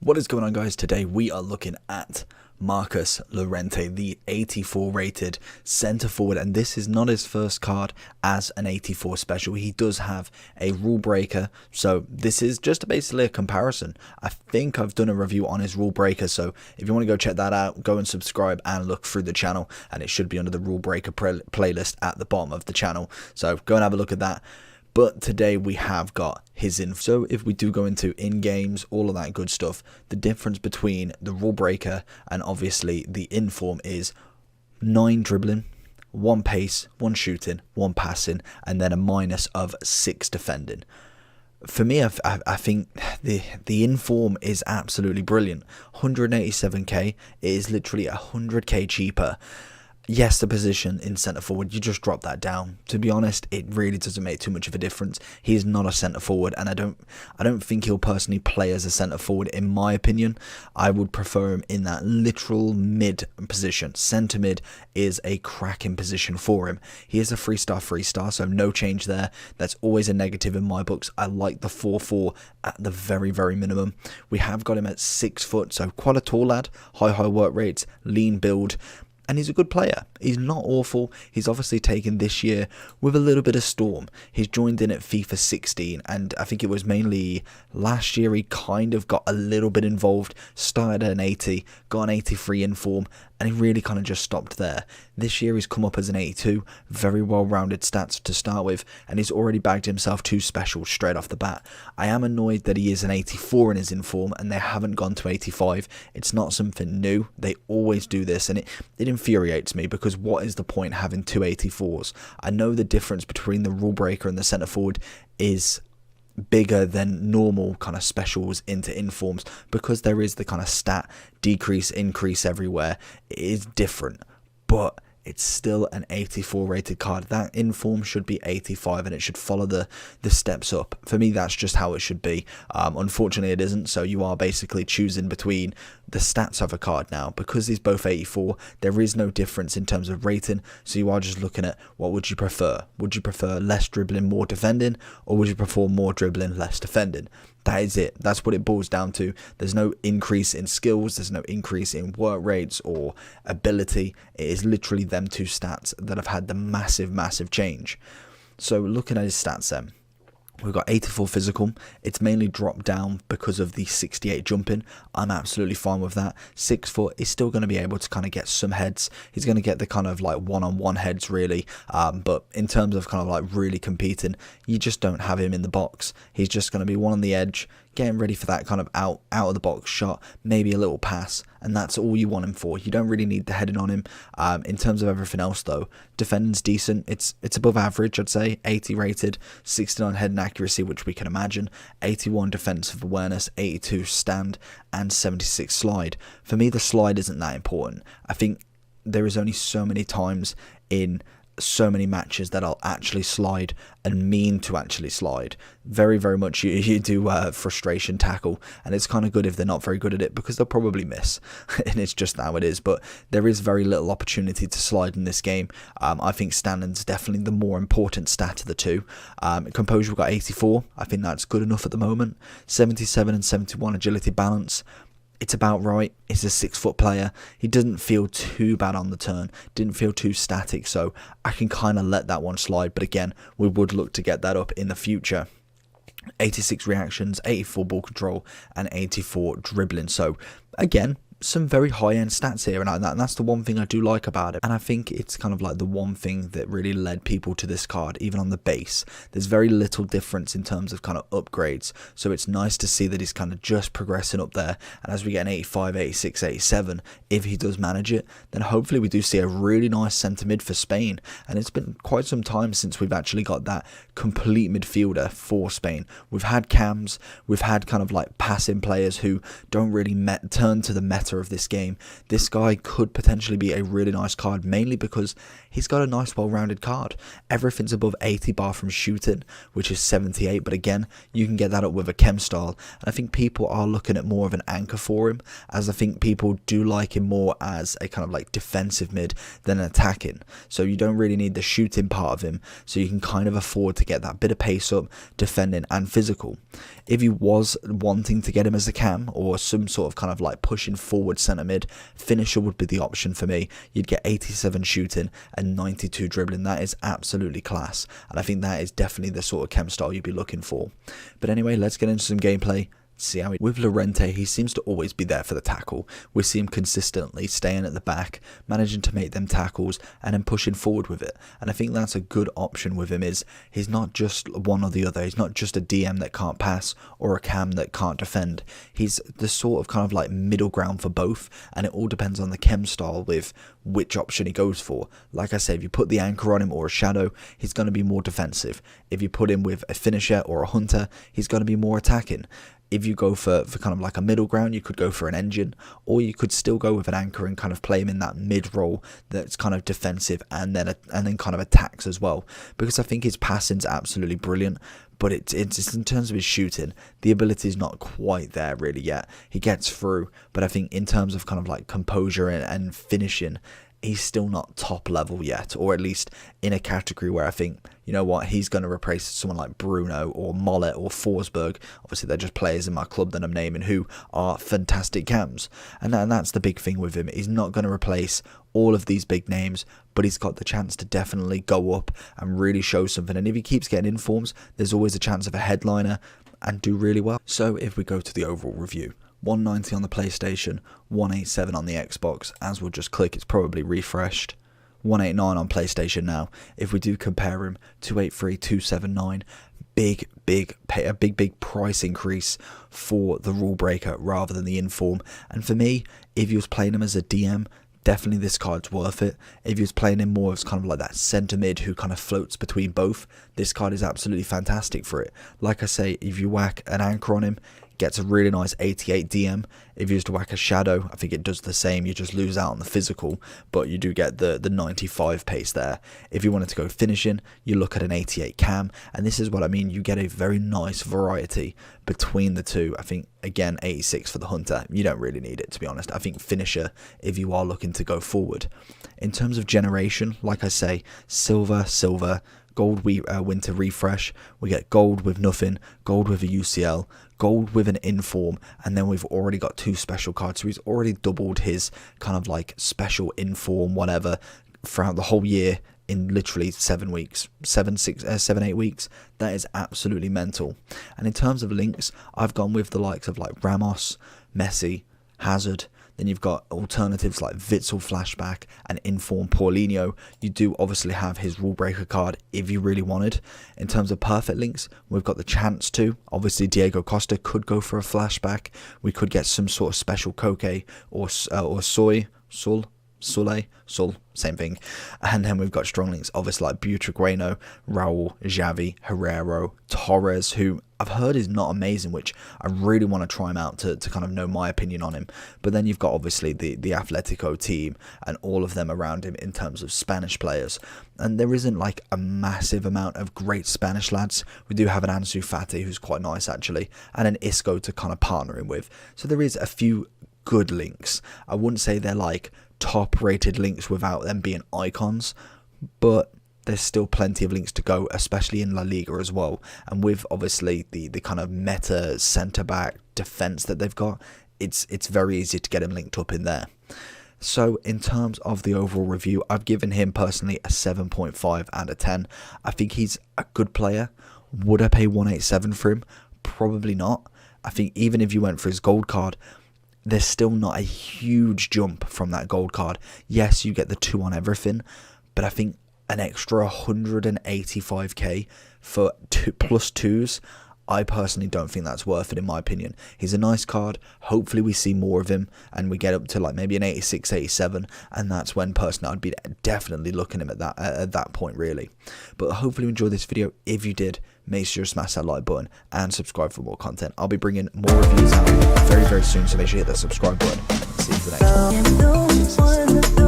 What is going on, guys? Today we are looking at Marcus Llorente, the 84 rated centre forward, and this is not his first card as an 84 special. He does have a rule breaker, so this is just basically a comparison. I think I've done a review on his rule breaker, so if you want to go check that out, go and subscribe and look through the channel, and it should be under the rule breaker playlist at the bottom of the channel, so go and have a look at that. But today we have got his info. So if we do go into in-games, all of that good stuff, the difference between the rule breaker and obviously the inform is 9 dribbling, 1 pace, 1 shooting, 1 passing, and then a minus of 6 defending. For me, I think the inform is absolutely brilliant. 187k, it is literally 100k cheaper. Yes, the position in centre forward, you just drop that down. To be honest, it really doesn't make too much of a difference. He is not a centre forward, and I don't think he'll personally play as a centre forward. In my opinion, I would prefer him in that literal mid position. Centre mid is a cracking position for him. He is a 3-star, so no change there. That's always a negative in my books. I like the 4-4 at the very, very minimum. We have got him at 6 foot, so quite a tall lad. High work rates, lean build. And he's a good player. He's not awful. He's obviously taken this year with a little bit of storm. He's joined in at FIFA 16, and I think it was mainly last year he kind of got a little bit involved, started at an 80, got an 83 in form, and he really kind of just stopped there. This year he's come up as an 82, very well-rounded stats to start with, and he's already bagged himself 2 specials straight off the bat. I am annoyed that he is an 84 in his inform, and they haven't gone to 85. It's not something new. They always do this, and it infuriates me, because what is the point having 2 84s? I know the difference between the rule breaker and the centre forward is bigger than normal kind of specials into informs, because there is the kind of stat decrease increase everywhere. It is different, but it's still an 84 rated card. That inform should be 85, and it should follow the steps up. For me, that's just how it should be. Unfortunately, it isn't, so you are basically choosing between the stats of a card now. Because these both 84, there is no difference in terms of rating, so you are just looking at what would you prefer. Would you prefer less dribbling, more defending, or would you prefer more dribbling, less defending? That is it. That's what it boils down to. There's no increase in skills. There's no increase in work rates or ability. It is literally them 2 stats that have had the massive change. So looking at his stats then, we've got 84 physical. It's mainly dropped down because of the 68 jumping. I'm absolutely fine with that. 6 foot is still going to be able to kind of get some heads. He's going to get the kind of like one-on-one heads really. But in terms of kind of like really competing, you just don't have him in the box. He's just going to be one on the edge, getting ready for that kind of out of the box shot, maybe a little pass, and that's all you want him for. You don't really need the heading on him. In terms of everything else though, defending's decent. It's above average, I'd say. 80 rated, 69 heading accuracy, which we can imagine, 81 defensive awareness, 82 stand, and 76 slide. For me, the slide isn't that important. I think there is only so many times in so many matches that I'll actually slide and mean to actually slide. Very much you do frustration tackle, and it's kind of good if they're not very good at it, because they'll probably miss and it's just how it is. But there is very little opportunity to slide in this game. I think standing's definitely the more important stat of the 2. Composure, we've got 84. I think that's good enough at the moment. 77 and 71 agility balance. It's about right. He's a 6 foot player. He doesn't feel too bad on the turn. Didn't feel too static, so I can kind of let that one slide. But again, we would look to get that up in the future. 86 reactions, 84 ball control, and 84 dribbling. So again, some very high-end stats here, and that's the one thing I do like about it. And I think it's kind of like the one thing that really led people to this card, even on the base. There's very little difference in terms of kind of upgrades, so it's nice to see that he's kind of just progressing up there. And as we get an 85, 86, 87, if he does manage it, then hopefully we do see a really nice centre mid for Spain. And it's been quite some time since we've actually got that complete midfielder for Spain. We've had cams, we've had kind of like passing players who don't really turn to the meta meta of this game, this guy could potentially be a really nice card, mainly because he's got a nice well-rounded card. Everything's above 80 bar from shooting, which is 78, but again, you can get that up with a chem style, and I think people are looking at more of an anchor for him, as I think people do like him more as a kind of like defensive mid than attacking. So you don't really need the shooting part of him, so you can kind of afford to get that bit of pace up, defending and physical. If you was wanting to get him as a cam or some sort of kind of like pushing forward centre mid, finisher would be the option for me. You'd get 87 shooting and 92 dribbling. That is absolutely class, and I think that is definitely the sort of chem style you'd be looking for. But anyway, let's get into some gameplay. See how with Llorente, he seems to always be there for the tackle. We see him consistently staying at the back, managing to make them tackles and then pushing forward with it. And I think that's a good option with him, is he's not just one or the other. He's not just a DM that can't pass or a cam that can't defend. He's the sort of kind of like middle ground for both, and it all depends on the chem style with which option he goes for. Like I said, if you put the anchor on him or a shadow, he's going to be more defensive. If you put him with a finisher or a hunter, he's going to be more attacking. If you go for kind of like a middle ground, you could go for an engine, or you could still go with an anchor and kind of play him in that mid role that's kind of defensive and then kind of attacks as well. Because I think his passing's absolutely brilliant, but it's in terms of his shooting, the ability is not quite there really yet. He gets through, but I think in terms of kind of like composure and finishing, he's still not top level yet, or at least in a category where I think, you know what, he's going to replace someone like Bruno or Mollet or Forsberg. Obviously, they're just players in my club that I'm naming who are fantastic cams. And that's the big thing with him. He's not going to replace all of these big names, but he's got the chance to definitely go up and really show something. And if he keeps getting informs, there's always a chance of a headliner and do really well. So if we go to the overall review, 190 on the PlayStation, 187 on the Xbox. As we'll just click, it's probably refreshed. 189 on PlayStation now. If we do compare him, 283, 279. A big price increase for the rule breaker rather than the inform. And for me, if you was playing him as a DM, definitely this card's worth it. If you was playing him more as kind of like that centre mid who kind of floats between both, this card is absolutely fantastic for it. Like I say, if you whack an anchor on him, gets a really nice 88 DM. If you used to whack a shadow, I think it does the same. You just lose out on the physical, but you do get the 95 pace there. If you wanted to go finishing, you look at an 88 cam, and this is what I mean. You get a very nice variety between the two. I think, again, 86 for the hunter. You don't really need it, to be honest. I think finisher if you are looking to go forward. In terms of generation, like I say, silver, gold winter refresh, we get gold with nothing, gold with a UCL, gold with an inform, and then we've already got 2 special cards. So he's already doubled his kind of like special inform whatever throughout the whole year in literally 7 weeks, 7-8 weeks. That is absolutely mental. And in terms of links, I've gone with the likes of like Ramos, Messi, Hazard. Then you've got alternatives like Witsel Flashback and Inform Paulinho. You do obviously have his rule breaker card if you really wanted. In terms of perfect links, we've got the chance to. Obviously, Diego Costa could go for a flashback. We could get some sort of special Koke or Sul, same thing. And then we've got strong links, obviously like Butragueno, Raul, Xavi, Herrero, Torres, who I've heard is not amazing, which I really want to try him out to kind of know my opinion on him. But then you've got obviously the Atletico team and all of them around him in terms of Spanish players. And there isn't like a massive amount of great Spanish lads. We do have an Ansu Fati, who's quite nice actually, and an Isco to kind of partner him with. So there is a few good links. I wouldn't say they're like top rated links without them being icons, but there's still plenty of links to go, especially in La Liga as well. And with obviously the kind of meta centre back defense that they've got, it's very easy to get him linked up in there. So in terms of the overall review, I've given him personally a 7.5 out of 10. I think he's a good player. Would I pay 187 for him? Probably not. I think even if you went for his gold card, there's still not a huge jump from that gold card. Yes, you get the 2 on everything, but I think an extra 185k for 2 plus 2s, I personally don't think that's worth it in my opinion. He's a nice card. Hopefully we see more of him and we get up to like maybe an 86, 87, and that's when personally I'd be definitely looking at him at that point really. But hopefully you enjoyed this video. If you did, make sure to smash that like button and subscribe for more content. I'll be bringing more reviews out very, very soon, so make sure you hit that subscribe button. See you for the next one.